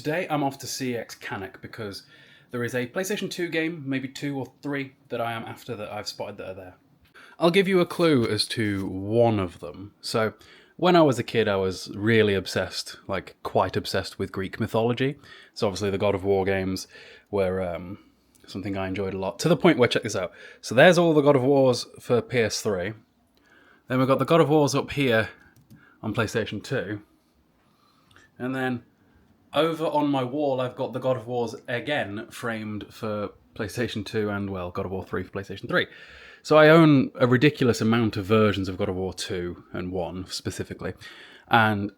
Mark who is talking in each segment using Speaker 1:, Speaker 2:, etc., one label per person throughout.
Speaker 1: Today I'm off to CEX Canuck because there is a PlayStation 2 game, maybe 2 or 3, that I am after that I've spotted that are there. I'll give you a clue as to one of them. So, when I was a kid, I was really obsessed, like quite obsessed with Greek mythology. So obviously the God of War games were something I enjoyed a lot, to the point where, check this out. So there's all the God of Wars for PS3. Then we've got the God of Wars up here on PlayStation 2. And then over on my wall, I've got the God of Wars again framed for PlayStation 2 and, well, God of War 3 for PlayStation 3. So I own a ridiculous amount of versions of God of War 2 and 1 specifically. And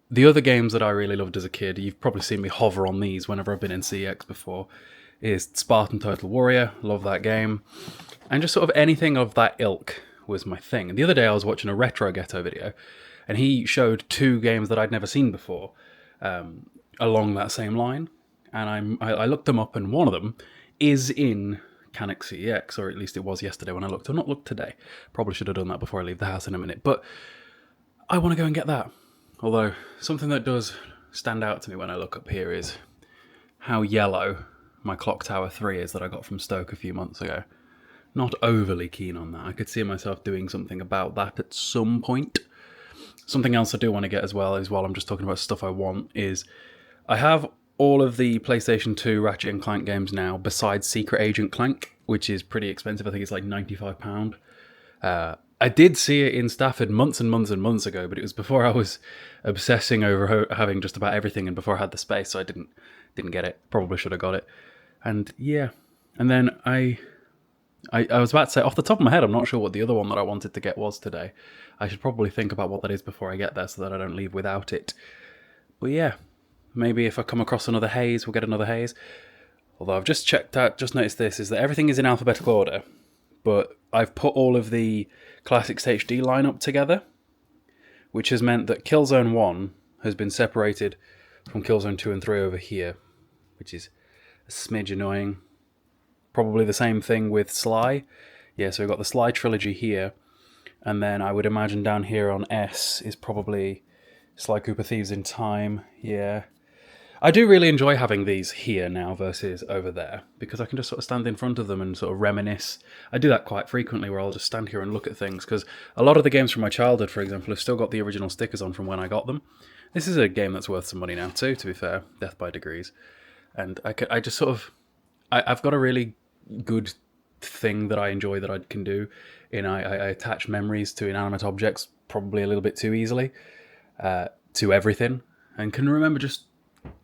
Speaker 1: the other games that I really loved as a kid, you've probably seen me hover on these whenever I've been in CEX before, is Spartan Total Warrior. Love that game. And just sort of anything of that ilk was my thing. And the other day I was watching a Retro Ghetto video, and he showed 2 games that I'd never seen before along that same line. And I looked them up, and one of them is in Canuck CEX, or at least it was yesterday when I looked. I've not looked today. Probably should have done that before I leave the house in a minute. But I want to go and get that. Although, something that does stand out to me when I look up here is how yellow my Clock Tower 3 is that I got from Stoke a few months ago. Not overly keen on that. I could see myself doing something about that at some point. Something else I do want to get as well, is while I'm just talking about stuff I want, is I have all of the PlayStation 2 Ratchet & Clank games now, besides Secret Agent Clank, which is pretty expensive. I think it's like £95. I did see it in Stafford months and months and months ago, but it was before I was obsessing over having just about everything and before I had the space, so I didn't get it. Probably should have got it. And yeah. And then I was about to say, off the top of my head, I'm not sure what the other one that I wanted to get was today. I should probably think about what that is before I get there so that I don't leave without it. But yeah. Maybe if I come across another haze, we'll get another haze. Although I've just checked out, just noticed this, is that everything is in alphabetical order, but I've put all of the Classics HD lineup together, which has meant that Killzone 1 has been separated from Killzone 2 and 3 over here, which is a smidge annoying. Probably the same thing with Sly. Yeah, so we've got the Sly trilogy here, and then I would imagine down here on S is probably Sly Cooper Thieves in Time, yeah. I do really enjoy having these here now versus over there, because I can just sort of stand in front of them and sort of reminisce. I do that quite frequently, where I'll just stand here and look at things, because a lot of the games from my childhood, for example, have still got the original stickers on from when I got them. This is a game that's worth some money now too, to be fair, Death by Degrees. And I just sort of... I've got a really good thing that I enjoy that I can do, in I attach memories to inanimate objects probably a little bit too easily, to everything, and can remember just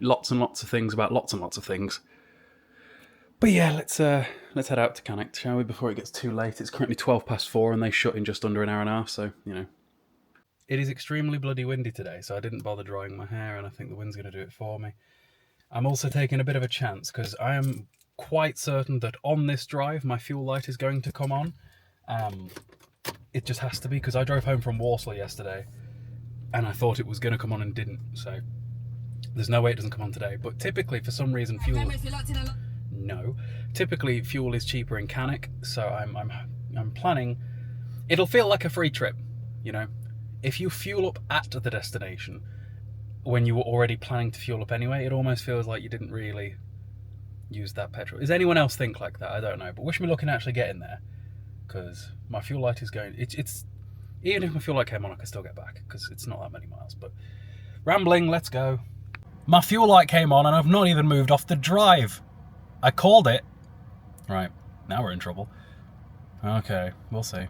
Speaker 1: lots and lots of things about lots and lots of things. But yeah, let's head out to Canuck, shall we, before it gets too late. It's currently 4:12, and they shut in just under an hour and a half, so, you know. It is extremely bloody windy today, so I didn't bother drying my hair, and I think the wind's going to do it for me. I'm also taking a bit of a chance, because I am quite certain that on this drive, my fuel light is going to come on. It just has to be, because I drove home from Warsaw yesterday, and I thought it was going to come on and didn't, so there's no way it doesn't come on today. But typically, for some reason, typically fuel is cheaper in Canuck, so I'm planning. It'll feel like a free trip, you know. If you fuel up at the destination when you were already planning to fuel up anyway, it almost feels like you didn't really use that petrol. Does anyone else think like that? I don't know, but wish me luck in actually getting there, because my fuel light is going. It's even if my fuel light came on, I could still get back, because it's not that many miles. But rambling, let's go. My fuel light came on, and I've not even moved off the drive. I called it. Right, now we're in trouble. Okay, we'll see.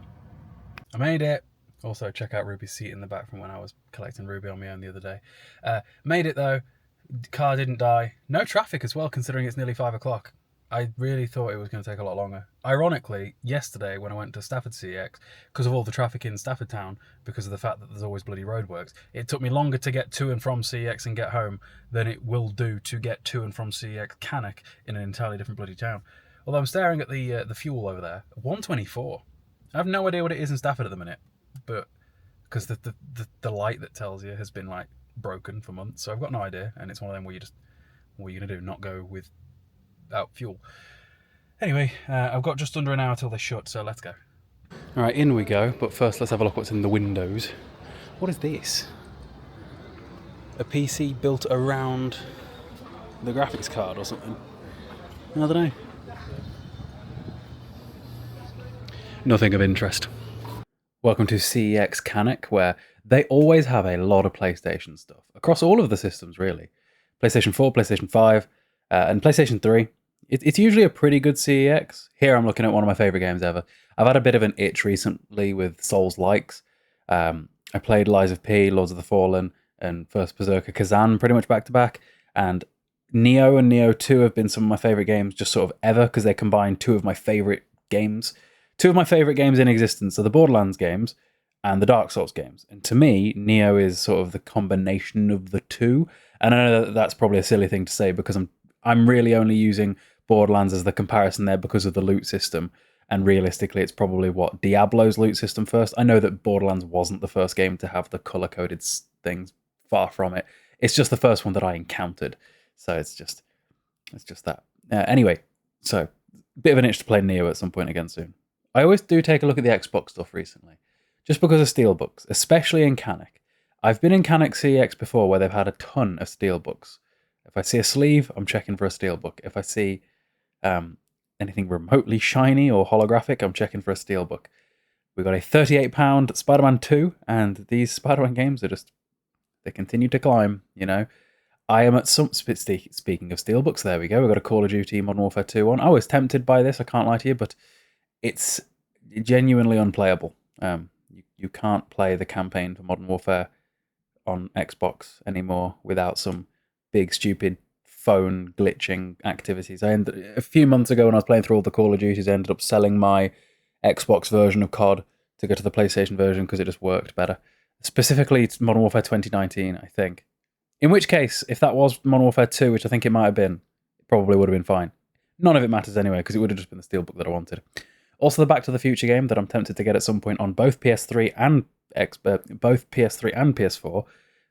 Speaker 1: I made it. Also, check out Ruby's seat in the back from when I was collecting Ruby on my own the other day. Made it, though. Car didn't die. No traffic as well, considering it's nearly 5 o'clock. I really thought it was going to take a lot longer. Ironically, yesterday when I went to Stafford CEX, because of all the traffic in Stafford town, because of the fact that there's always bloody roadworks, it took me longer to get to and from CEX and get home than it will do to get to and from CEX Canuck in an entirely different bloody town. Although I'm staring at the fuel over there, 124. I have no idea what it is in Stafford at the minute, but because the light that tells you has been like broken for months, so I've got no idea, and it's one of them where you just, what are you going to do, not go without fuel? Anyway, I've got just under an hour till they shut, so let's go. Alright, in we go, but first let's have a look what's in the windows. What is this? A PC built around the graphics card or something. I don't know. Nothing of interest. Welcome to CEX Canek, where they always have a lot of PlayStation stuff across all of the systems, really. PlayStation 4, PlayStation 5, and PlayStation 3. It's usually a pretty good CEX. Here I'm looking at one of my favourite games ever. I've had a bit of an itch recently with Souls-likes. I played Lies of P, Lords of the Fallen, and First Berserker Kazan pretty much back-to-back. And Neo and Neo 2 have been some of my favourite games just sort of ever, because they combine two of my favourite games. Two of my favourite games in existence are the Borderlands games and the Dark Souls games. And to me, Neo is sort of the combination of the two. And I know that that's probably a silly thing to say, because I'm really only using Borderlands as the comparison there because of the loot system. And realistically, it's probably Diablo's loot system first. I know that Borderlands wasn't the first game to have the color-coded things. Far from it. It's just the first one that I encountered. So it's just that. Anyway, so bit of an itch to play Neo at some point again soon. I always do take a look at the Xbox stuff recently, just because of steelbooks, especially in Canek. I've been in Canek CEX before where they've had a ton of steelbooks. If I see a sleeve, I'm checking for a steelbook. If I see anything remotely shiny or holographic, I'm checking for a steelbook. We got a £38 Spider-Man 2, and these Spider-Man games are just, they continue to climb, you know. I am at some, speaking of steelbooks, there we go, we've got a Call of Duty Modern Warfare 2 on. I was tempted by this, I can't lie to you, but it's genuinely unplayable. You can't play the campaign for Modern Warfare on Xbox anymore without some big, stupid phone glitching activities. A few months ago when I was playing through all the Call of Duties, I ended up selling my Xbox version of COD to go to the PlayStation version because it just worked better. Specifically, it's Modern Warfare 2019, I think. In which case, if that was Modern Warfare 2, which I think it might have been, it probably would have been fine. None of it matters anyway, because it would have just been the steelbook that I wanted. Also, the Back to the Future game that I'm tempted to get at some point on both PS3 and PS4.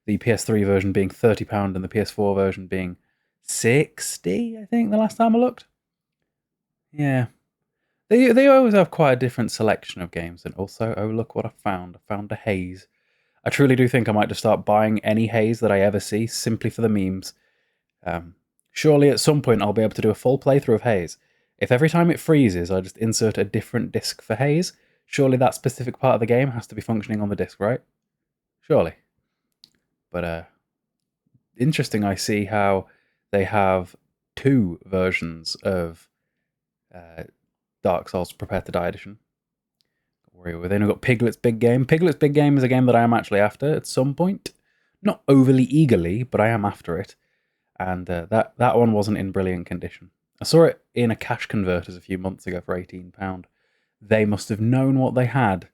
Speaker 1: The PS3 version being £30 and the PS4 version being £60, I think, the last time I looked. Yeah. They always have quite a different selection of games. And also, oh, look what I found. I found a haze. I truly do think I might just start buying any haze that I ever see, simply for the memes. Surely at some point I'll be able to do a full playthrough of haze. If every time it freezes, I just insert a different disc for haze, surely that specific part of the game has to be functioning on the disc, right? Surely. But, interesting, I see how they have two versions of Dark Souls Prepare to Die Edition. We've then got Piglet's Big Game. Piglet's Big Game is a game that I am actually after at some point. Not overly eagerly, but I am after it. And that one wasn't in brilliant condition. I saw it in a cash converters a few months ago for £18. They must have known what they had.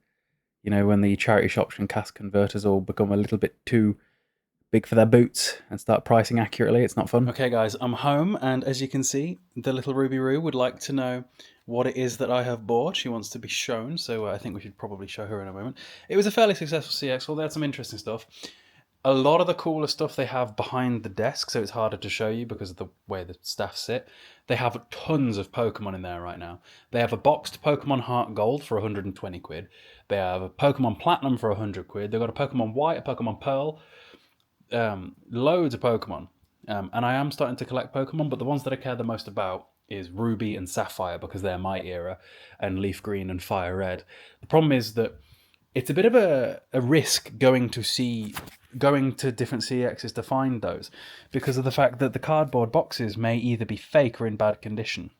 Speaker 1: You know, when the charity shops and cash converters all become a little bit too big for their boots and start pricing accurately, it's not fun. Okay, guys, I'm home, and as you can see, the little Ruby Roo would like to know what it is that I have bought. She wants to be shown, so I think we should probably show her in a moment. It was a fairly successful CX, well, they had some interesting stuff. A lot of the cooler stuff they have behind the desk, so it's harder to show you because of the way the staff sit. They have tons of Pokemon in there right now. They have a boxed Pokemon Heart Gold for 120 quid. They have a Pokemon Platinum for 100 quid. They've got a Pokemon White, a Pokemon Pearl, loads of Pokemon. And I am starting to collect Pokemon, but the ones that I care the most about is Ruby and Sapphire, because they're my era, and Leaf Green and Fire Red. The problem is that it's a bit of a risk going to different CEXs to find those, because of the fact that the cardboard boxes may either be fake or in bad condition.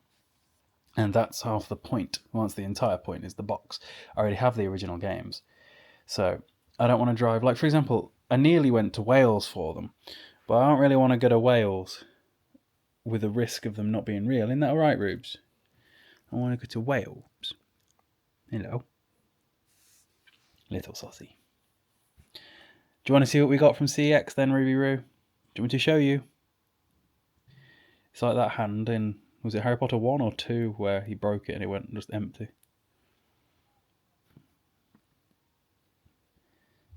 Speaker 1: And that's half the point. Once the entire point is the box. I already have the original games. So I don't want to drive. Like, for example, I nearly went to Wales for them, but I don't really want to go to Wales with the risk of them not being real. Isn't that all right, Rubes? I want to go to Wales. Hello. Little saucy. Do you want to see what we got from CEX then, Ruby Roo? Do you want me to show you? It's like that hand in, was it Harry Potter 1 or 2, where he broke it and it went just empty?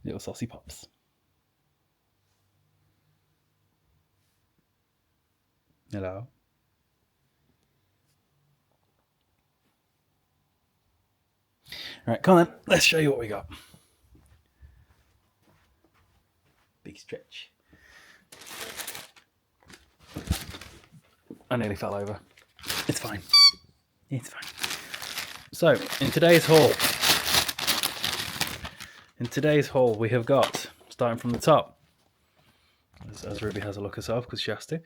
Speaker 1: Little saucy pops. Hello. Alright, come on then. Let's show you what we got. Big stretch. I nearly fell over. It's fine. It's fine. So, in today's haul, we have got, starting from the top, as Ruby has a look herself because she has to,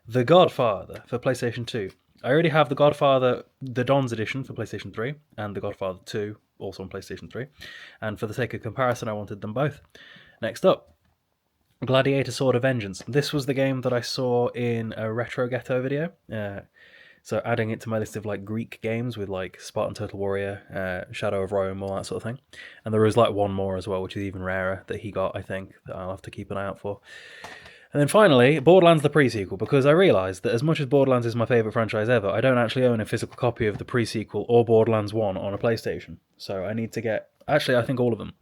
Speaker 1: The Godfather for PlayStation 2. I already have The Godfather, the Don's edition for PlayStation 3, and The Godfather 2, also on PlayStation 3. And for the sake of comparison, I wanted them both. Next up, Gladiator Sword of Vengeance. This was the game that I saw in a Retro Ghetto video. So adding it to my list of like Greek games with like Spartan Total Warrior, Shadow of Rome, all that sort of thing. And there was like one more as well, which is even rarer, that he got, I think, that I'll have to keep an eye out for. And then finally, Borderlands the pre-sequel, because I realised that as much as Borderlands is my favourite franchise ever, I don't actually own a physical copy of the pre-sequel or Borderlands 1 on a PlayStation. So I need to get... Actually, I think all of them.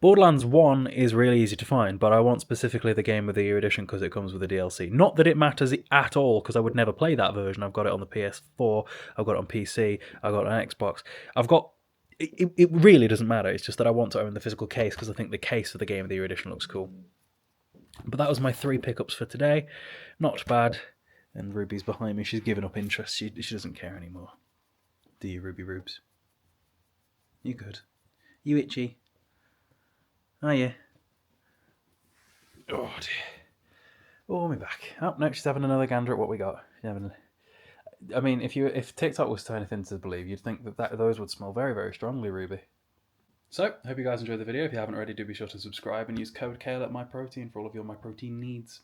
Speaker 1: Borderlands 1 is really easy to find, but I want specifically the Game of the Year edition because it comes with a DLC. Not that it matters at all, because I would never play that version. I've got it on the PS4, I've got it on PC, I've got it on Xbox. I've got... It really doesn't matter, it's just that I want to own the physical case because I think the case for the Game of the Year edition looks cool. But that was my 3 pickups for today. Not bad. And Ruby's behind me. She's given up interest. She doesn't care anymore. Do you, Ruby Rubes? You good? You itchy? Are you? Oh, dear. Oh, my back. Oh, no, she's having another gander at what we got. I mean, if TikTok was to anything to believe, you'd think that those would smell very, very strongly, Ruby. So, hope you guys enjoyed the video. If you haven't already, do be sure to subscribe and use code Cayle at MyProtein for all of your MyProtein needs.